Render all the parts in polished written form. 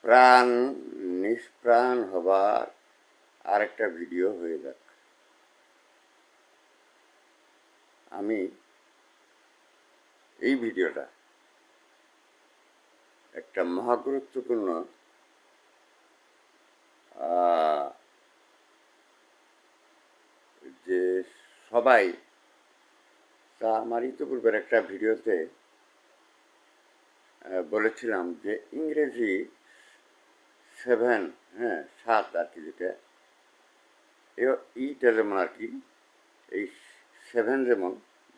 প্রাণ নিষ্প্রাণ হবার আরেকটা ভিডিও হয়ে যাক। আমি এই ভিডিওটা একটা মহাগুরুত্বপূর্ণ যে সবাই তা আমার ইতিপূর্বের একটা ভিডিওতে বলেছিলাম যে ইংরেজি 7, 7 আর কি, যেটা ইটা যেমন আর কি, এই 7 যেমন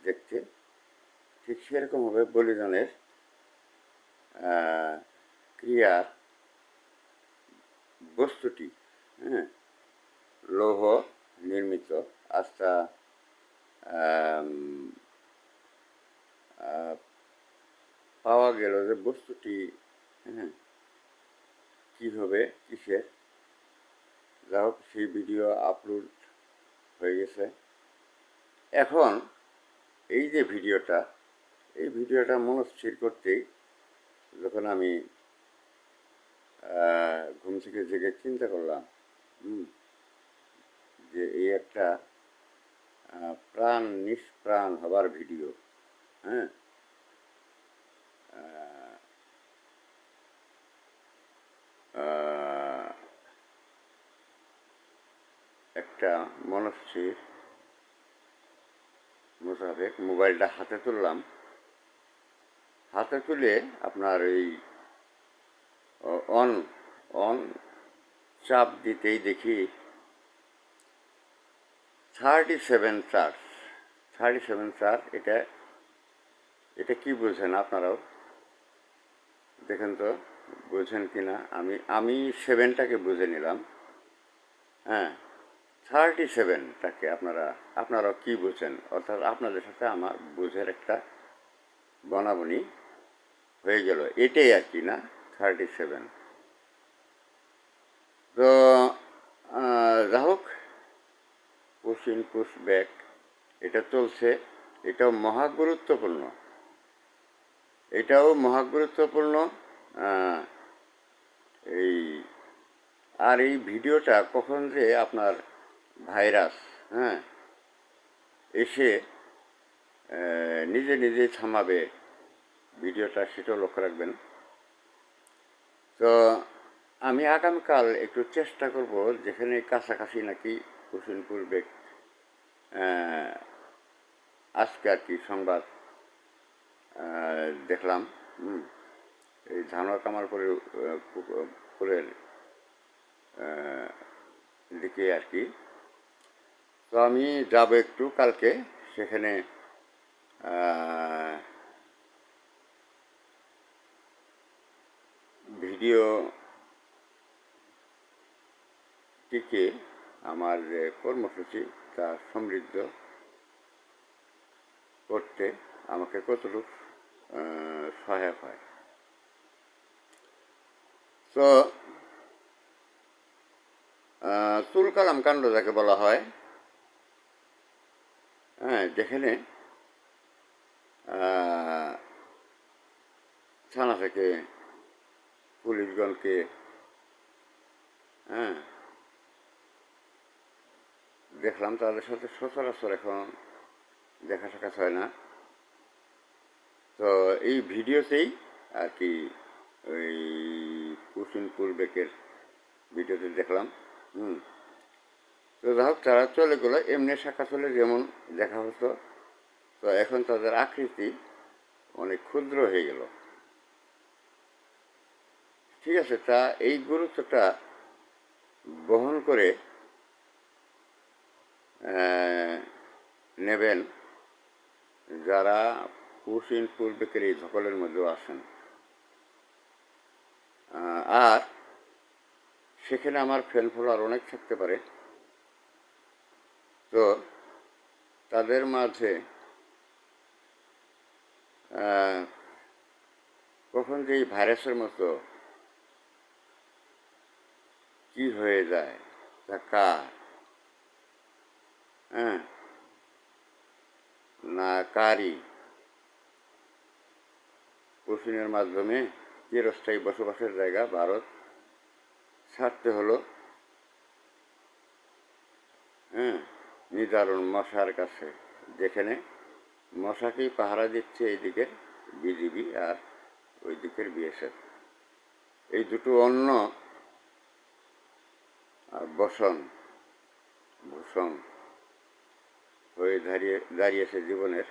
দেখতে ঠিক সেরকম হবে বলিদানের ক্রিয়ার বস্তুটি, লৌহ নির্মিত। আস্থা পাওয়া গেল যে বস্তুটি কী হবে, কিসের, যা হোক সেই ভিডিও আপলোড হয়ে গেছে। এখন এই যে ভিডিওটা মনস্থির করতেই যখন আমি ঘুম থেকে জেগে চিন্তা করলাম যে এই একটা প্রাণ নিষ্প্রাণ হবার ভিডিও, একটা মনস্থির মোতাবেক মোবাইলটা হাতে তুললাম। হাতে তুলে আপনার এই অন অন চাপ দিতেই দেখি 37 চার্জ। 37 চার্জ। এটা কি বোঝেন আপনারাও? দেখেন তো বোঝেন কি না। আমি 7টাকে বুঝে নিলাম। 37টাকে আপনারাও কি বোঝেন? অর্থাৎ আপনাদের সাথে আমার বুঝের একটা বনাবনি হয়ে গেল, এটাই আর কি, না 37। তো যা হোক, পুশ ইন পুশ ব্যাক এটা চলছে। এটাও মহাগুরুত্বপূর্ণ। এই ভিডিওটা কখন যে আপনার ভাইরাস এসে নিজে নিজে থামাবে ভিডিওটা, সেটাও লক্ষ্য রাখবেন। তো আমি আগামীকাল একটু চেষ্টা করব, যেখানে কাছাকাছি নাকি হোসেনপুর বেগ আজকে আর কি সংবাদ দেখলাম, এই ধানোয়া কামারপুরের দিকে আর কি। তো আমি যাব একটু কালকে সেখানে, ভিডিওটিকে আমার যে কর্মসূচি তা সমৃদ্ধ করতে আমাকে কতটুকু সহায়ক হয়। তো তুলকালাম কাণ্ড যাকে বলা হয়, যেখানে থানা থেকে পুলিশগণকে দেখলাম, তাদের সাথে সচরাচর এখন দেখা সাক্ষাৎ হয় না। তো এই ভিডিওতেই আর কি, ওই কুসুমপুর বেকের ভিডিওতে দেখলাম। তো যাই হোক, তারা চলে গেলো। এমনি সাক্ষাৎ হলে যেমন দেখা হতো, তো এখন তাদের আকৃতি অনেক ক্ষুদ্র হয়ে গেল। ঠিক আছে, তা এই গুরুত্বটা বহন করে নেবেন যারা কুসুমপুর বেকের এই ধকলের মধ্যেও আসেন। আর সেখানে আমার ফ্যান ফলোয়ার অনেক থাকতে পারে। তো তাদের মাঝে কখন যে এই ভাইরাসের মতো কি হয়ে যায় তা কার, না কারই কুসুমের মাধ্যমে চিরস্থায়ী বসবাসের জায়গা ভারত ছাড়তে হলো নিদারুণ মশার কাছে, যেখানে মশাকেই পাহারা দিচ্ছে এইদিকের বিজিবি আর ওই দিকের বিএসএফ। এই দুটো অন্য আর বসন ভূষণ হয়ে দাঁড়িয়েছে জীবনের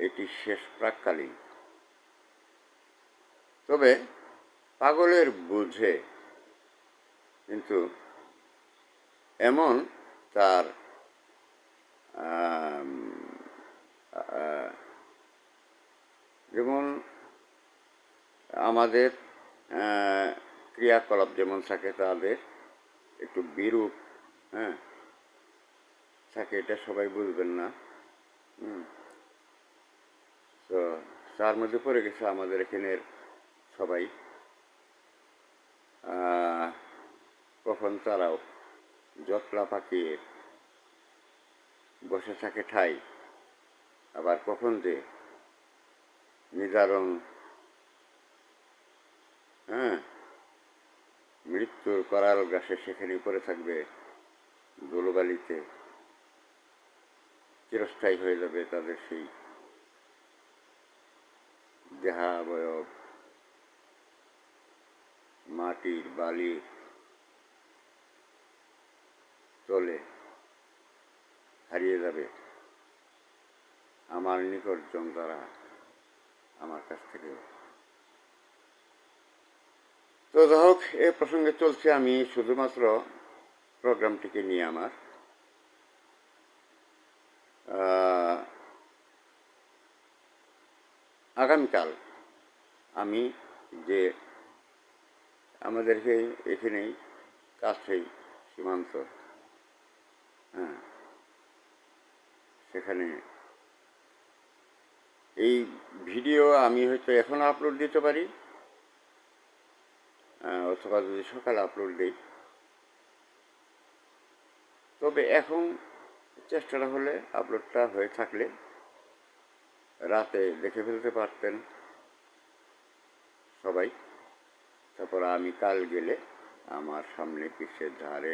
এটি শেষ প্রাক্কালীন। তবে পাগলের বুঝে কিন্তু এমন তার যেমন আমাদের ক্রিয়াকলাপ যেমন থাকে তাদের একটু বিরূপ থাকে, এটা সবাই বুঝবেন না। তো তার মধ্যে পড়ে গেছে আমাদের এখানের সবাই। কখন তারাও জটলা পাকিয়ে বসে থাকে ঠাই, আবার কখন যে নিদারুণ মৃত্যুর করাল গ্রাসে সেখানেই পড়ে থাকবে ধুলোবালিতে, চিরস্থায়ী হয়ে যাবে তাদের সেই দেহাবয়ব মাটির বালির তলে হারিয়ে যাবে আমার নিকটজন দ্বারা আমার কাছ থেকে। তো যাই হোক, এ প্রসঙ্গে চলছে আমি শুধুমাত্র প্রোগ্রামটিকে নিয়ে আমার আগামীকাল আমি যে আমাদেরকে এখানেই কাছেই সীমান্ত, সেখানে এই ভিডিও আমি হয়তো এখন আপলোড দিতে পারি, অথবা যদি সকালে আপলোড দিই। তবে এখন চেষ্টাটা হলে আপলোডটা হয়ে থাকলে রাতে দেখে ফেলতে পারতেন সবাই। তারপর আমি কাল গেলে আমার সামনে পিছের ধারে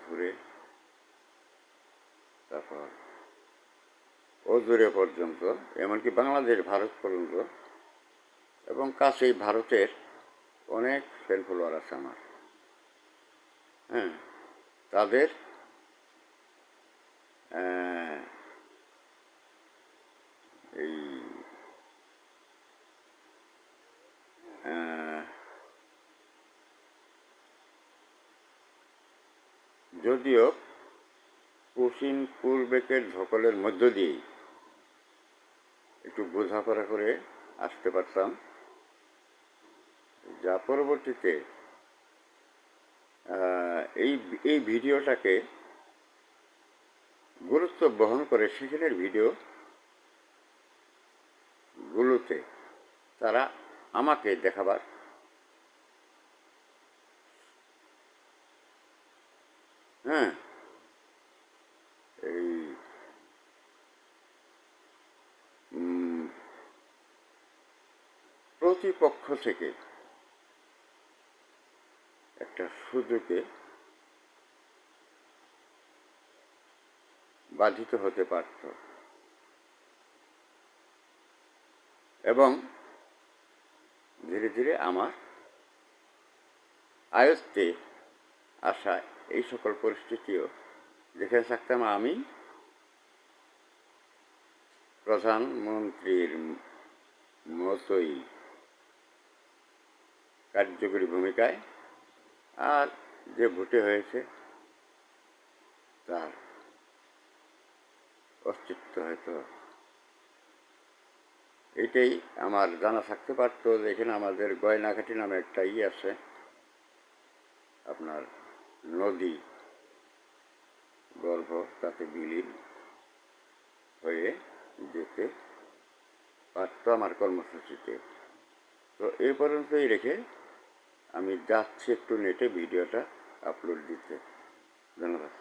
ঘুরে তারপর অদূরে পর্যন্ত, এমনকি বাংলাদেশ ভারত পর্যন্ত, এবং কাছেই ভারতের অনেক ফ্যান ফলোয়ার আছে আমার, তাদের এই যদিও পশ্চিম পূর্বেকের ধকলের মধ্য দিয়েই একটু বোঝাপড়া করে আসতে পারতাম, যা পরবর্তীতে এই ভিডিওটাকে গুরুত্ব বহন করে সেখানের ভিডিওগুলোতে তারা আমাকে দেখাবার এই প্রতিপক্ষ থেকে একটা সুযোগে বাধিত হতে পারত, এবং ধীরে ধীরে আমার আয়ত্তে আসা এই সকল পরিস্থিতিও যেখানে থাকতাম আমি প্রধানমন্ত্রীর মতোই কার্যকরী ভূমিকায়, আর যে ভোটে হয়েছে তার অস্তিত্ব হয়তো এটাই আমার জানা থাকতে পারতো যে এখানে আমাদের গয়নাঘাটি নামে একটা আছে, আপনার নদী গর্ভ, তাতে বিলীন হয়ে যেতে পারত আমার কর্মসূচিতে। তো এই পর্যন্তই রেখে আমি যাচ্ছি একটু নেটে ভিডিওটা আপলোড দিতে। ধন্যবাদ।